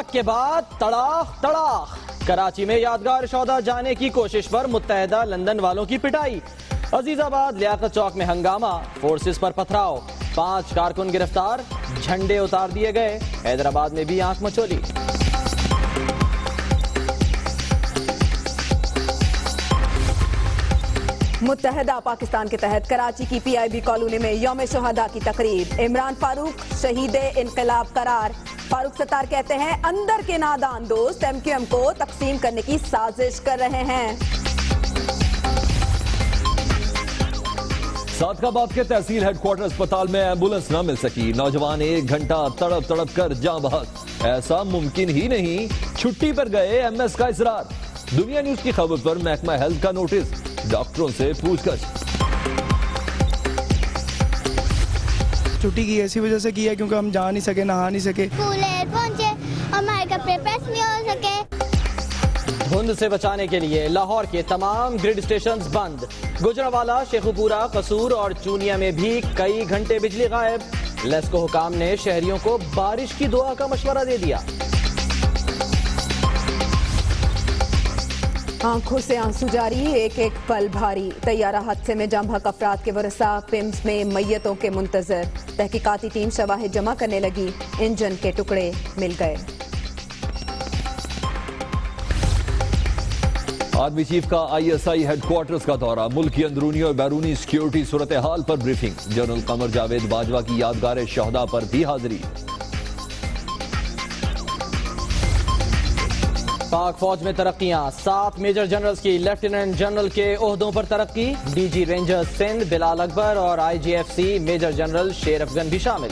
इत्तेफाक के बाद तड़ाक तड़ाक, कराची में यादगार शौदा जाने की कोशिश पर मुत्तहदा लंदन वालों की पिटाई। अजीजाबाद लियाकत चौक में हंगामा, फोर्सेस पर पथराव, 5 कारकुन गिरफ्तार, झंडे उतार दिए गए। हैदराबाद में भी आंख मचोली। मुत्तहदा पाकिस्तान के तहत कराची की PIB कॉलोनी में यौम शुहदा की तकरीब। इमरान फारूक शहीदे इनकलाब करार। फारूक सत्तार कहते हैं अंदर के नादान दोस्त MQM को तकसीम करने की साजिश कर रहे हैं। सादकाबाद के तहसील हेडक्वार्टर अस्पताल में एम्बुलेंस न मिल सकी। नौजवान 1 घंटा तड़प तड़प कर जां बहक। ऐसा मुमकिन ही नहीं, छुट्टी पर गए MS का इसरार। दुनिया न्यूज की खबर पर महकमा हेल्थ का नोटिस, डॉक्टरों से पूछताछ। छुट्टी की ऐसी वजह से की है क्योंकि हम जा नहीं सके, नहा नहीं सके। स्कूल लेट पहुंचे, हमारे कपड़े प्रेस नहीं हो सके। धुंध से बचाने के लिए लाहौर के तमाम ग्रिड स्टेशंस बंद। गुजरावाला, शेखुपुरा, कसूर और चूनिया में भी कई घंटे बिजली गायब। लेस्को हुकाम ने शहरियों को बारिश की दुआ का मशवरा दे दिया। आंखों से आंसू जारी, एक एक पल भारी। तैयारा हादसे में जाम बहक अफराद के वरसा पिम्स में मैयतों के मुंतजर। तहकीकाती टीम शवाहिद जमा करने लगी, इंजन के टुकड़े मिल गए। आर्मी चीफ का ISI हेडक्वार्टर्स का दौरा, मुल्क की अंदरूनी और बैरूनी सिक्योरिटी सूरत हाल पर ब्रीफिंग। जनरल कमर जावेद बाजवा की यादगार शहदा पर भी हाजिरी। पाक फौज में तरक्कियां, 7 मेजर जनरल्स की लेफ्टिनेंट जनरल के ओहदों पर तरक्की। DG रेंजर्स सिंध बिलाल अकबर और IGFC मेजर जनरल शेर अफगन भी शामिल।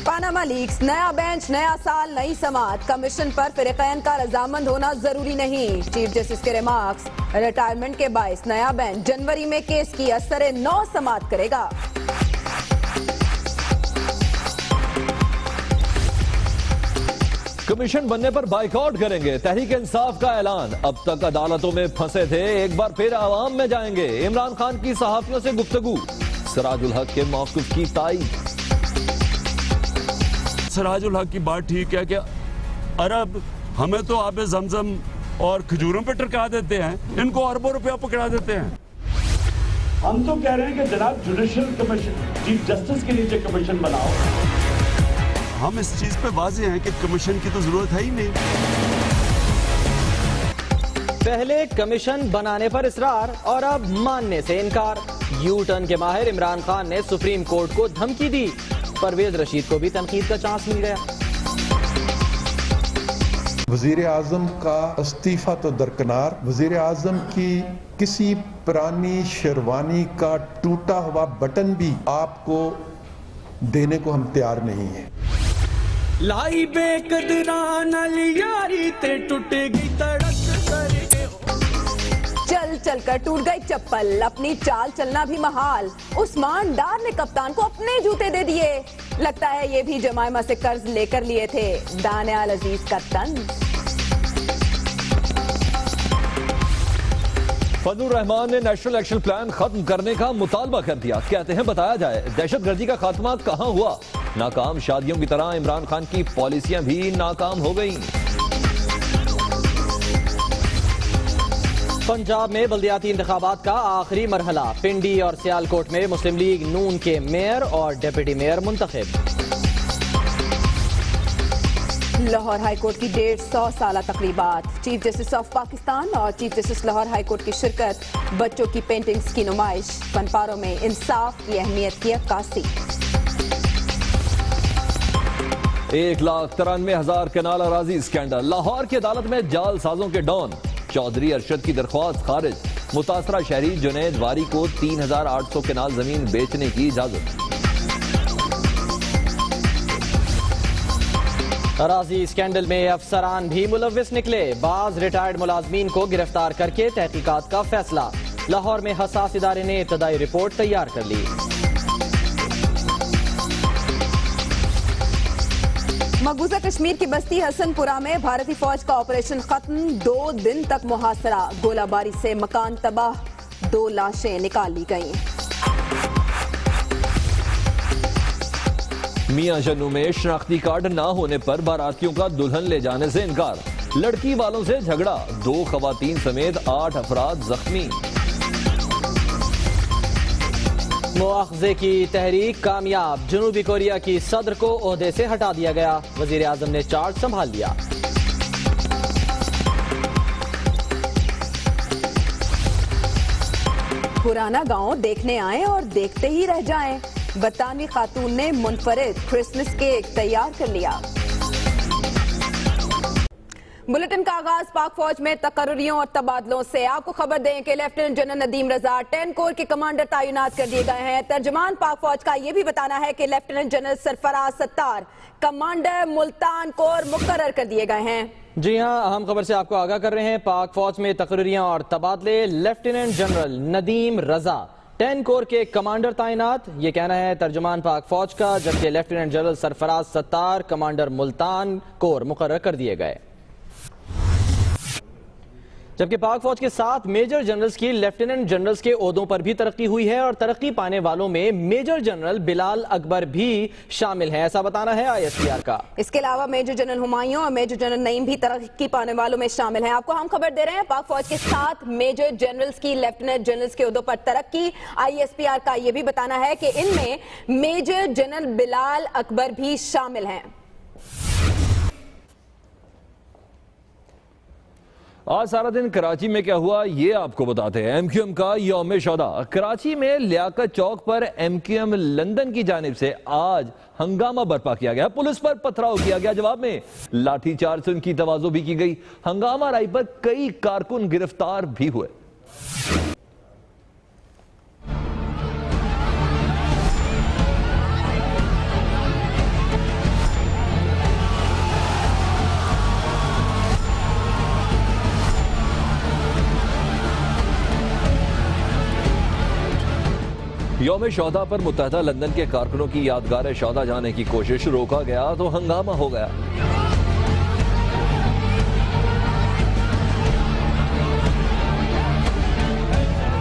पानामा लीक्स, नया बेंच, नया साल, नई समात। कमीशन पर फिरकैन का रजामंद होना जरूरी नहीं। चीफ जस्टिस के रिमार्क्स, रिटायरमेंट के बायस नया बेंच जनवरी में केस की असर 9 समात करेगा। कमीशन बनने पर बाइकआउट करेंगे, तहरीक इंसाफ का ऐलान। अब तक अदालतों में फंसे थे, एक बार फिर आवाम में जाएंगे। इमरान खान की सहाफियों से गुफ्तगू, सिराजुल हक के मौक़िफ़ की ताईद। सिराजुल हक की बात ठीक है कि अरब हमें तो आबे जमजम और खजूरों पे टरका देते हैं, इनको अरबों रुपया पकड़ा देते हैं। हम तो कह रहे हैं कि जनाब जुडिशियल कमीशन, चीफ जस्टिस के नीचे कमीशन बनाओ। हम इस चीज पे वाज़ेह हैं कि कमीशन की तो जरूरत है ही नहीं। पहले कमीशन बनाने पर इसरार और अब मानने से इनकार। यू टर्न के माहिर इमरान खान ने सुप्रीम कोर्ट को धमकी दी। परवेज रशीद को भी तनकीद का चांस मिल गया। वजीर आजम का इस्तीफा तो दरकिनार, वजीर आजम की किसी पुरानी शेरवानी का टूटा हुआ बटन भी आपको देने को हम तैयार नहीं है। लाई बेकदरा नाल यारी ते टूट गई तड़क करके। चल चल कर टूट गई चप्पल, अपनी चाल चलना भी महाल। उस्मान डार ने कप्तान को अपने जूते दे दिए। लगता है ये भी जमाइमा से कर्ज लेकर लिए थे। दानियाल अजीज का तंज। फजलुर रहमान ने नेशनल एक्शन प्लान खत्म करने का मुतालबा कर दिया। कहते हैं बताया जाए दहशतगर्दी का खात्मा कहां हुआ। नाकाम शादियों की तरह इमरान खान की पॉलिसियां भी नाकाम हो गईं। पंजाब में बल्दियाती इंतखाबात का आखिरी मरहला। पिंडी और सियालकोट में मुस्लिम लीग नून के मेयर और डिप्टी मेयर मुंतखब। लाहौर हाईकोर्ट की 150 साला तकरीबात। चीफ जस्टिस ऑफ पाकिस्तान और चीफ जस्टिस लाहौर हाईकोर्ट की शिरकत। बच्चों की पेंटिंग्स की नुमाइश। फनपारों में इंसाफ की अहमियत की अक्कासी। 1,93,000 कनाल अराजी स्कैंडल। लाहौर की अदालत में जाल साजों के डॉन चौधरी अरशद की दरख्वास्त खारिज। मुतासरा शहरी जुनैद वारी को 3,800 कनाल जमीन बेचने की इजाजत। अराजी स्कैंडल में अफसरान भी मुलव्विस निकले। बाज रिटायर्ड मुलाजमीन को गिरफ्तार करके तहकीकात का फैसला। लाहौर में हसास इदारे ने इब्तदाई रिपोर्ट तैयार कर ली। मकबूजा कश्मीर की बस्ती हसनपुरा में भारतीय फौज का ऑपरेशन खत्म। 2 दिन तक मुहासरा। गोलाबारी से मकान तबाह, 2 लाशें निकाल ली गईं। मियां शन्नू में शनाख्ती कार्ड ना होने पर बारातियों का दुल्हन ले जाने से इनकार, लड़की वालों से झगड़ा, 2 खवातीन समेत 8 अफराद जख्मी। मुआखजे की तहरीक कामयाब, जनूबी कोरिया की सदर को ओहदे से हटा दिया गया, वजीर आजम ने चार्ज संभाल लिया। पुराना गांव देखने आए और देखते ही रह जाएं। बरतानवी खातून ने मुनफरिद क्रिसमस केक तैयार कर लिया। बुलेटिन का आगाज पाक फौज में तकर्रियों और तबादलों से। आपको खबर दें कि लेफ्टिनेंट जनरल नदीम रजा 10 कोर के कमांडर तैनात कर दिए गए हैं। तर्जमान पाक फौज का यह भी बताना है कि lieutenant general Sarfaraz Sattar commander Multan core मुकर्रर कर दिए गए हैं। जी हां, अहम खबर से आपको आगाह कर रहे हैं। पाक फौज में तकर्रियां और तबादले, लेफ्टिनेंट जनरल नदीम रजा 10 कोर के कमांडर तैनात, ये कहना है तर्जुमान पाक फौज का, जबकि lieutenant general Sarfaraz Sattar commander Multan core मुकर्रर कर दिए गए। जबकि पाक फौज के 7 मेजर जनरल्स की लेफ्टिनेंट जनरल्स के ओहदों पर भी तरक्की हुई है और तरक्की पाने वालों में मेजर जनरल बिलाल अकबर भी शामिल हैं, ऐसा बताना है ISPR का। इसके अलावा मेजर जनरल हुमायूं और मेजर जनरल नईम भी तरक्की पाने वालों में शामिल हैं। आपको हम खबर दे रहे हैं, पाक फौज के 7 मेजर जनरल्स की लेफ्टिनेंट जनरल्स के ओहदों पर तरक्की। ISPR का यह भी बताना है कि इनमें मेजर जनरल बिलाल अकबर भी शामिल हैं। आज सारा दिन कराची में क्या हुआ ये आपको बताते हैं। MQM का यौम शोहदा। कराची में लियाकत चौक पर MQM लंदन की जानिब से आज हंगामा बर्पा किया गया, पुलिस पर पथराव किया गया, जवाब में लाठीचार्ज से उनकी तवाज़ो भी की गई। हंगामा राई पर कई कारकुन गिरफ्तार भी हुए। यौम शोहदा पर मुत्तहदा लंदन के कारकुनों की यादगार शोहदा जाने की कोशिश रोका गया तो हंगामा हो गया।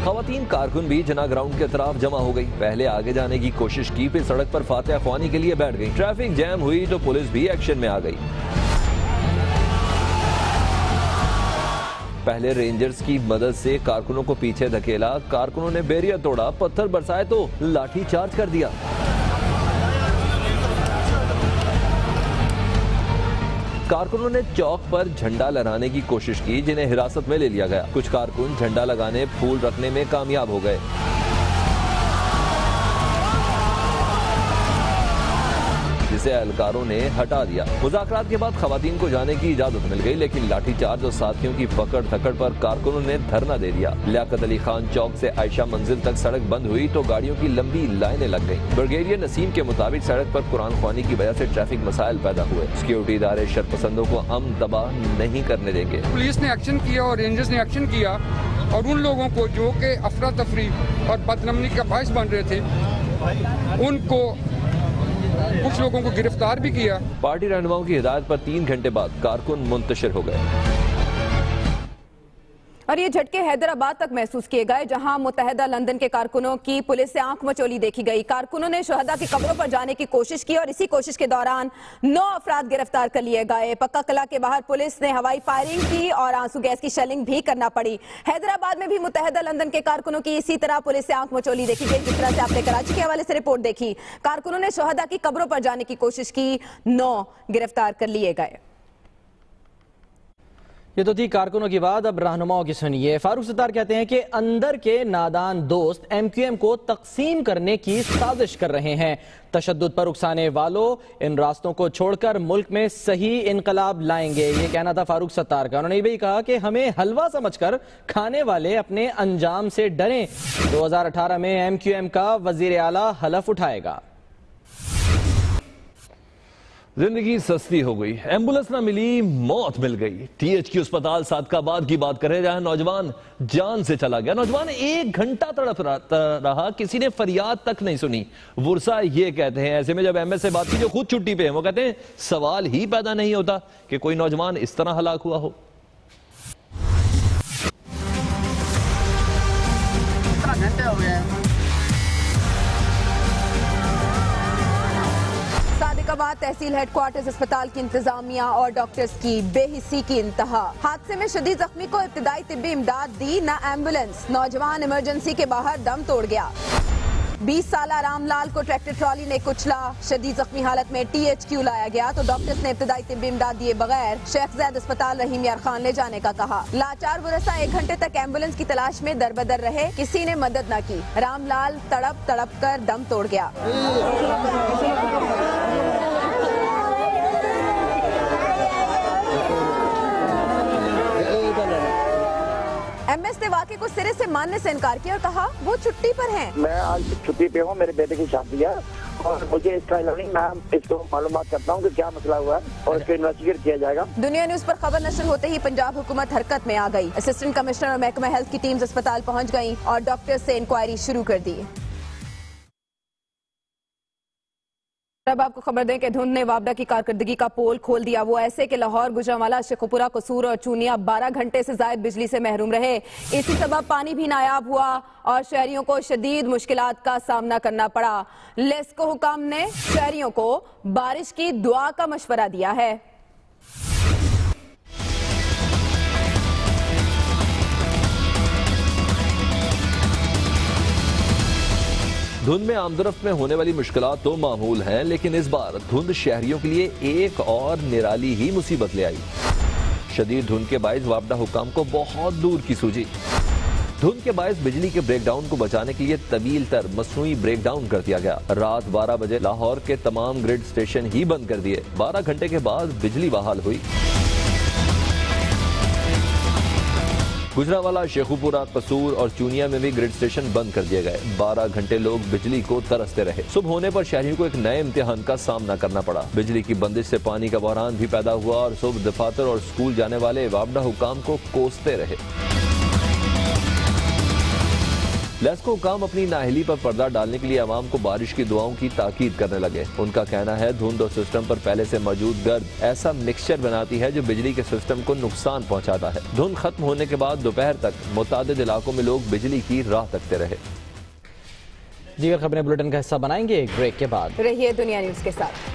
खवातीन कारकुन भी जना ग्राउंड के तरफ जमा हो गई। पहले आगे जाने की कोशिश की, फिर सड़क पर फातिहा ख्वानी के लिए बैठ गई। ट्रैफिक जैम हुई तो पुलिस भी एक्शन में आ गई। पहले रेंजर्स की मदद से कारकुनों को पीछे धकेला, कारकुनों ने बैरियर तोड़ा, पत्थर बरसाए तो लाठी चार्ज कर दिया। कारकुनों ने चौक पर झंडा लहराने की कोशिश की, जिन्हें हिरासत में ले लिया गया। कुछ कारकुन झंडा लगाने, फूल रखने में कामयाब हो गए। जिसे एहलकारों ने हटा दिया। मुज़ाकरात के बाद खवातीन को जाने की इजाजत मिल गई, लेकिन लाठीचार्ज और साथियों की पकड़ धकड़ पर कारकुनों ने धरना दे दिया। लियाकत अली खान चौक से आयशा मंजिल तक सड़क बंद हुई तो गाड़ियों की लंबी लाइनें लग गईं। ब्रिगेडियर नसीम के मुताबिक सड़क पर कुरान ख्वानी की वजह से ट्रैफिक मसाइल पैदा हुए। सिक्योरिटी इदारे शरपसंदों को अमन तबाह नहीं करने देंगे। पुलिस ने एक्शन किया और रेंजर्स ने एक्शन किया और उन लोगों को जो कि अफरा तफरी और बदनमनी का बायस बन रहे थे, उनको कुछ लोगों को गिरफ्तार भी किया। पार्टी रहनुमाओं की हिदायत पर 3 घंटे बाद कारकुन मुंतशिर हो गए। और ये झटके हैदराबाद तक महसूस किए गए, जहां मुत्तहदा लंदन के कारकुनों की पुलिस से आंख मचोली देखी गई। कारकुनों ने शहदा की कब्रों पर जाने की कोशिश की और इसी कोशिश के दौरान 9 अफराद गिरफ्तार कर लिए गए। पक्का किला के बाहर पुलिस ने हवाई फायरिंग की और आंसू गैस की शेलिंग भी करना पड़ी। हैदराबाद में भी मुत्तहदा लंदन के कारकुनों की इसी तरह पुलिस से आंख मचोली देखी गई, जिस तरह से आपने कराची के हवाले से रिपोर्ट देखी। कारकुनों ने शहदा की कब्रों पर जाने की कोशिश की, 9 गिरफ्तार कर लिए गए। ये तो थी कारकुनों की बात, अब रहनुमाओं की सुनिए। फारूक सत्तार कहते हैं कि अंदर के नादान दोस्त MQM को तकसीम करने की साजिश कर रहे हैं। तशद्दुद पर उकसाने वालों इन रास्तों को छोड़कर मुल्क में सही इनकलाब लाएंगे, ये कहना था फारूक सत्तार का। उन्होंने भी कहा कि हमें हलवा समझकर खाने वाले अपने अंजाम से डरें। 2018 में MQM का वजीर आला हलफ उठाएगा। जिंदगी सस्ती हो गई, एम्बुलेंस ना मिली, मौत मिल गई। THQ अस्पताल सादकाबाद की बात करें, जहां नौजवान जान से चला गया। नौजवान 1 घंटा तड़प रहा, किसी ने फरियाद तक नहीं सुनी। वुरसा ये कहते हैं, ऐसे में जब MS से बात की जो खुद छुट्टी पे है, वो कहते हैं सवाल ही पैदा नहीं होता कि कोई नौजवान इस तरह हलाक हुआ हो। साल तहसील हेडक्वार्टर्स अस्पताल की इंतजामिया और डॉक्टर्स की बेहिसी की इंतहा। हादसे में शदीद जख्मी को इब्तिदाई तिब्बी इमदाद दी न एम्बुलेंस, नौजवान इमरजेंसी के बाहर दम तोड़ गया। 20 साला रामलाल को ट्रैक्टर ट्रॉली ने कुचला, शदीद जख्मी हालत में THQ लाया गया तो डॉक्टर्स ने इब्तिदाई तिब्बी इमदाद दिए बगैर शेख ज़ैद अस्पताल रहीम यार खान ले जाने का कहा। लाचार बुरसा 1 घंटे तक एम्बुलेंस की तलाश में दरबदर रहे, किसी ने मदद न की। रामलाल तड़प तड़प कर दम तोड़ गया। MS ने वाकये को सिरे से मानने से इनकार किया और कहा वो छुट्टी पर हैं। मैं आज छुट्टी पे हूँ, मेरे बेटे की शादी है और मुझे इसका इलानी मैं इसको मालूमात करता हूँ कि क्या मसला हुआ है और इसको इन्वेस्टिगेट किया जाएगा। दुनिया न्यूज पर खबर नशर होते ही पंजाब हुकूमत हरकत में आ गई। असिस्टेंट कमिश्नर और महकमा हेल्थ की टीम्स अस्पताल पहुँच गयी और डॉक्टर से इंक्वायरी शुरू कर दी। अब आपको खबर दें कि धुंध ने वापडा की कारकर्दगी का पोल खोल दिया। वो ऐसे कि लाहौर, गुजरांवाला, शेखुपुरा, कसूर और चूनिया 12 घंटे से जायद बिजली से महरूम रहे। इसी सबब पानी भी नायाब हुआ और शहरियों को शदीद मुश्किलात का सामना करना पड़ा। लेस्को हुकाम ने शहरियों को बारिश की दुआ का मशवरा दिया है। धुंध में आमदरफ्त में होने वाली मुश्किलात तो मामूल हैं, लेकिन इस बार धुंध शहरियों के लिए एक और निराली ही मुसीबत ले आई। शदीद धुंध के बायस वापडा हुकाम को बहुत दूर की सूझी। धुंध के बायस बिजली के ब्रेकडाउन को बचाने के लिए तवील तर मसनूई ब्रेकडाउन कर दिया गया। रात 12 बजे लाहौर के तमाम ग्रिड स्टेशन ही बंद कर दिए। 12 घंटे के बाद बिजली बहाल हुई। गुजरांवाला, शेखुपुरा, कसूर और चूनिया में भी ग्रिड स्टेशन बंद कर दिए गए। 12 घंटे लोग बिजली को तरसते रहे। सुबह होने पर शहरियों को एक नए इम्तिहान का सामना करना पड़ा। बिजली की बंदिश से पानी का बहरान भी पैदा हुआ और सुबह दफातर और स्कूल जाने वाले वापडा हुकाम को कोसते रहे। लेस्को हुकाम अपनी नाहली पर पर्दा डालने के लिए अवाम को बारिश की दुआओं की ताकीद करने लगे। उनका कहना है धुंध और सिस्टम पर पहले से मौजूद गर्द ऐसा मिक्सचर बनाती है जो बिजली के सिस्टम को नुकसान पहुंचाता है। धुंध खत्म होने के बाद दोपहर तक मुतादिद इलाकों में लोग बिजली की राह तकते रहे। दीगर खबरें बुलेटिन का हिस्सा बनाएंगे एक ब्रेक के बाद। रहिए दुनिया न्यूज के साथ।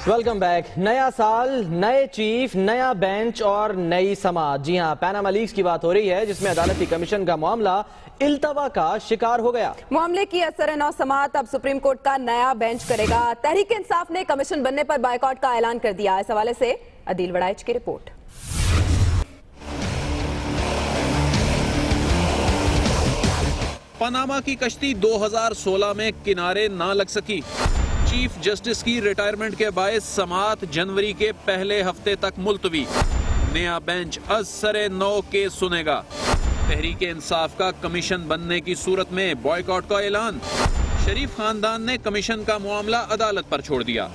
Welcome back. नया साल, नए चीफ, नया बेंच और नई समात। जी हां, पैनामा लीक्स की बात हो रही है जिसमें अदालती कमीशन का मामला इल्तवा का शिकार हो गया। मामले की असर नौ समात अब सुप्रीम कोर्ट का नया बेंच करेगा। तहरीक इंसाफ ने कमीशन बनने पर बायकॉट का ऐलान कर दिया। इस हवाले से अदील वड़ाइच की रिपोर्ट। पनामा की कश्ती 2016 में किनारे ना लग सकी। चीफ जस्टिस की रिटायरमेंट के बायस समात जनवरी के पहले हफ्ते तक मुलतवी। नया बेंच असरे नौ केस सुनेगा। तहरीक इंसाफ का कमीशन बनने की सूरत में बॉयकॉट का ऐलान। शरीफ खानदान ने कमीशन का मामला अदालत पर छोड़ दिया।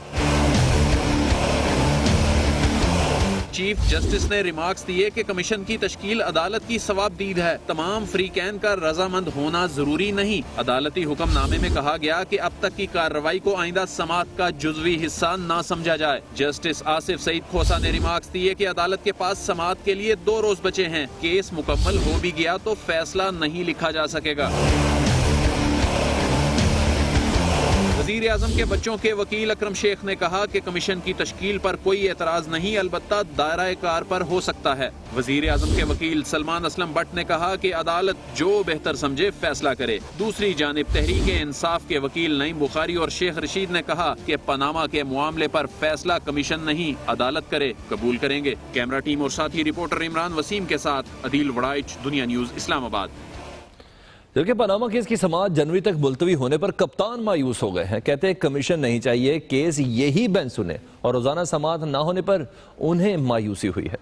चीफ जस्टिस ने रिमार्क्स दिए कि कमीशन की तश्कील अदालत की सवाबदीद है। तमाम फ्रीकैन का रजामंद होना जरूरी नहीं। अदालती हुक्मनामे में कहा गया कि अब तक की कार्रवाई को आइंदा समात का जुज़वी हिस्सा ना समझा जाए। जस्टिस आसिफ सईद खोसा ने रिमार्क्स दिए कि अदालत के पास समात के लिए 2 रोज बचे हैं। केस मुकम्मल हो भी गया तो फैसला नहीं लिखा जा सकेगा। वज़ीर आज़म के बच्चों के वकील अकरम शेख ने कहा कि कमीशन की तश्कील पर कोई एतराज नहीं, अलबत्ता दायरा कार पर हो सकता है। वज़ीर आज़म के वकील सलमान असलम भट्ट ने कहा कि अदालत जो बेहतर समझे फैसला करे। दूसरी जानिब तहरीक इंसाफ के वकील नईम बुखारी और शेख रशीद ने कहा कि पनामा के मामले पर फैसला कमीशन नहीं अदालत करे, कबूल करेंगे। कैमरा टीम और साथी रिपोर्टर इमरान वसीम के साथ अदील वड़ाइच, दुनिया न्यूज, इस्लामाबाद। जबकि पनामा केस की समाअत जनवरी तक मुलतवी होने पर कप्तान मायूस हो गए हैं। कहते हैं कमीशन नहीं चाहिए, केस यही बेंच सुने। और रोजाना समाअत ना होने पर उन्हें मायूसी हुई है।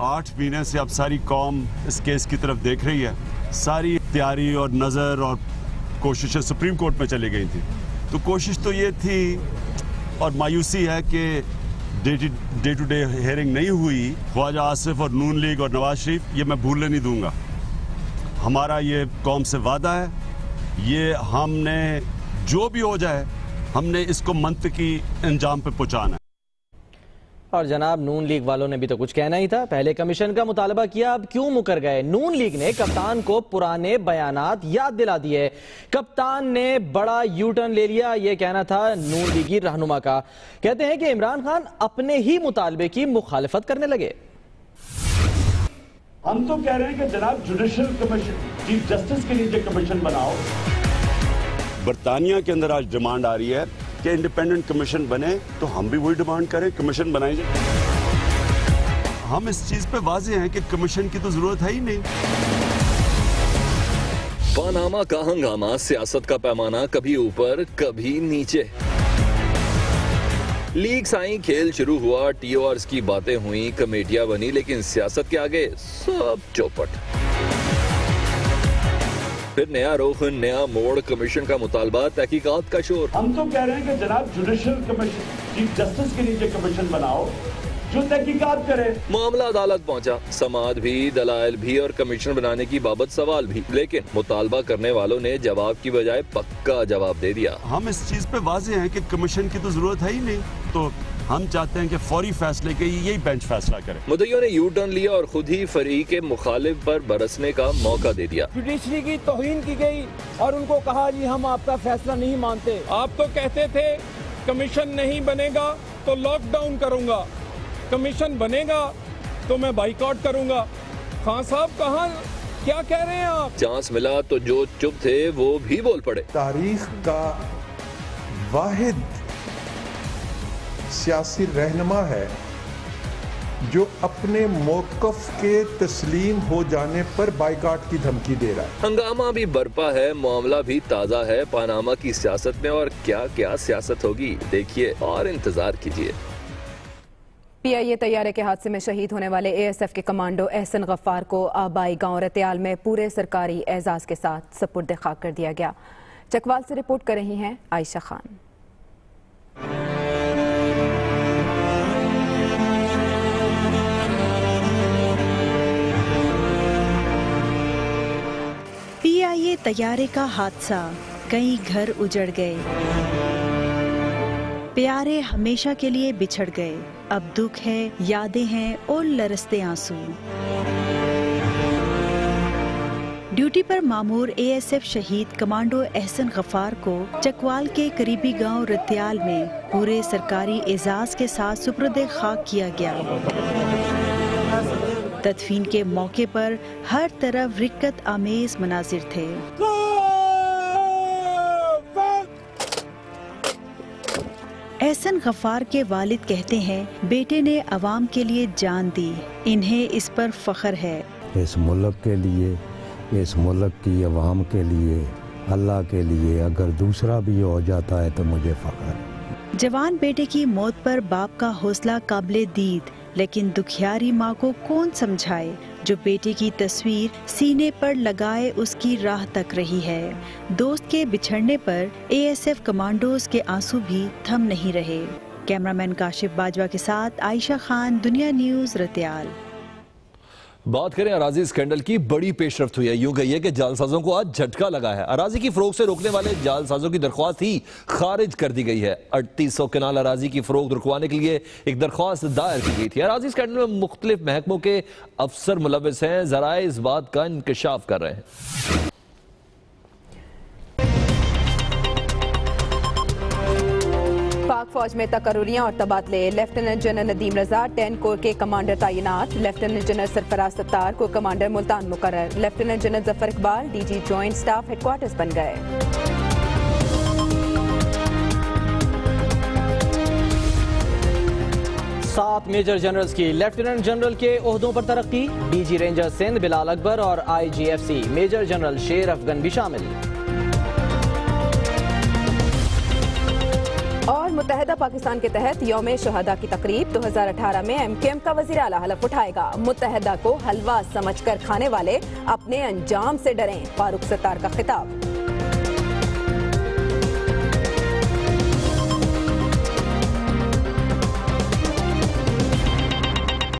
8 महीने से अब सारी कौम इस केस की तरफ देख रही है। सारी तैयारी और नज़र और कोशिशें सुप्रीम कोर्ट में चली गई थी। तो कोशिश तो ये थी और मायूसी है कि डे टू डे हेयरिंग नहीं हुई। ख्वाजा आसिफ और नून लीग और नवाज शरीफ, ये मैं भूलने नहीं दूंगा। हमारा ये कौम से वादा है, ये हमने जो भी हो जाए हमने इसको मंतकी अंजाम पे पहुंचाना है। और जनाब नून लीग वालों ने भी तो कुछ कहना ही था। पहले कमीशन का मुतालबा किया, अब क्यों मुकर गए? नून लीग ने कप्तान को पुराने बयानात याद दिला दिए। कप्तान ने बड़ा यू टर्न ले लिया, यह कहना था नून लीगी रहनुमा का। कहते हैं कि इमरान खान अपने ही मुतालबे की मुखालिफत करने लगे। हम तो कह रहे हैं कि जनाब जुडिशियल कमीशन, चीफ जस्टिस के नीचे कमीशन बनाओ। बरतानिया के अंदर आज डिमांड आ रही है कि इंडिपेंडेंट कमीशन बने, तो हम भी वही डिमांड करें, कमीशन बनाई जाए। हम इस चीज पे वाजे हैं कि कमीशन की तो जरूरत है ही नहीं। पानामा का हंगामा, सियासत का पैमाना कभी ऊपर कभी नीचे। लीग्स आई, खेल शुरू हुआ, टीओआर्स की बातें हुई, कमेटियां बनी, लेकिन सियासत के आगे सब चौपट। फिर नया रुख, नया मोड़, कमीशन का मुतालबा, तहकीकात का शोर। हम तो कह रहे हैं कि जनाब जुडिशियल कमीशन, चीफ जस्टिस के नीचे कमीशन बनाओ जो तहकीकात करे। मामला अदालत पहुंचा, समाद भी, दलाइल भी और कमीशन बनाने की बाबत सवाल भी, लेकिन मुतालबा करने वालों ने जवाब की बजाय पक्का जवाब दे दिया। हम इस चीज पे वाजे हैं कि कमीशन की तो जरूरत है ही नहीं, तो हम चाहते हैं कि फौरी फैसले के यही बेंच फैसला करे। मुद्दइयों ने यू टर्न लिया और खुद ही फरीक मुखालिफ पर बरसने का मौका दे दिया। जुडिशरी की तौहीन की गई और उनको कहा जी हम आपका फैसला नहीं मानते। आप तो कहते थे कमीशन नहीं बनेगा तो लॉकडाउन करूंगा, कमीशन बनेगा तो मैं बाइकआउट करूंगा। खान साहब कहाँ, क्या कह रहे हैं आप? चांस मिला तो जो चुप थे वो भी बोल पड़े। तारीख का वाहिद सियासी रहनुमा है जो अपने मौकफ के तस्लीम हो जाने पर बाइकाट की धमकी दे रहा है। हंगामा भी बरपा है, मामला भी ताजा है पानामा की सियासत में, और क्या क्या सियासत होगी देखिए और इंतजार कीजिए। पीआईए तैयारे के हादसे में शहीद होने वाले एएसएफ के कमांडो एहसन गफ्फार को आबाई गांव रतियाल में पूरे सरकारी एजाज के साथ सपुर्द खाक कर दिया गया। चकवाल से रिपोर्ट कर रही हैं आयशा खान। पीआईए तैयारे का हादसा, कई घर उजड़ गए, प्यारे हमेशा के लिए बिछड़ गए। अब दुख है, यादें हैं और लरसते आंसू। ड्यूटी पर मामूर एएसएफ शहीद कमांडो एहसन गफ्फार को चकवाल के करीबी गांव रतियाल में पूरे सरकारी एजाज के साथ सुपुर्द खाक किया गया। तदफीन के मौके पर हर तरफ रिक्कत आमेज मनाजिर थे। एहसन गफ्फार के वालिद कहते हैं बेटे ने अवाम के लिए जान दी, इन्हें इस पर फख्र है। इस मुल्क के लिए, इस मुल्क की अवाम के लिए, अल्लाह के लिए अगर दूसरा भी हो जाता है तो मुझे फख्र। जवान बेटे की मौत पर बाप का हौसला काबिले दीद, लेकिन दुखियारी माँ को कौन समझाए जो बेटे की तस्वीर सीने पर लगाए उसकी राह तक रही है। दोस्त के बिछड़ने पर एएसएफ कमांडोज के आंसू भी थम नहीं रहे। कैमरामैन काशिफ बाजवा के साथ आयशा खान, दुनिया न्यूज, रतियाल। बात करें अराजी स्कैंडल की, बड़ी पेशरफ्त हुई है। यूं कहिए कि जालसाजों को आज झटका लगा है। अराजी की फरोख्त से रोकने वाले जालसाजों की दरख्वास्त ही खारिज कर दी गई है। 3800 कनाल अराजी की फरोख्त रुकवाने के लिए एक दरख्वास्त दायर की गई थी। अराजी स्कैंडल में मुख्तलिफ महकमों के अफसर मुलविस हैं, जराए इस बात का इंकशाफ कर रहे हैं। पाक फौज में तकर्रुरियां और तबादले, लेफ्टिनेंट जनरल नदीम रजा 10 कोर के कमांडर तैनात, लेफ्टिनेंट जनरल सरफराज सत्तार को कमांडर मुल्तान मुकर्रर, lieutenant general Zafar Iqbal DG joint staff headquarters बन गए। सात मेजर जनरल्स की लेफ्टिनेंट जनरल के ओहदों पर तरक्की, डीजी रेंजर सिंध बिलाल अकबर और आईजीएफसी मेजर जनरल शेर अफगन भी शामिल। और मुत्तहदा पाकिस्तान के तहत यौम शहादा की तकरीब 2018 में एमकेएम का वज़ीर आला हलफ उठाएगा। मुत्तहदा को हलवा समझकर खाने वाले अपने अंजाम से डरें, फारूक सत्तार का खिताब।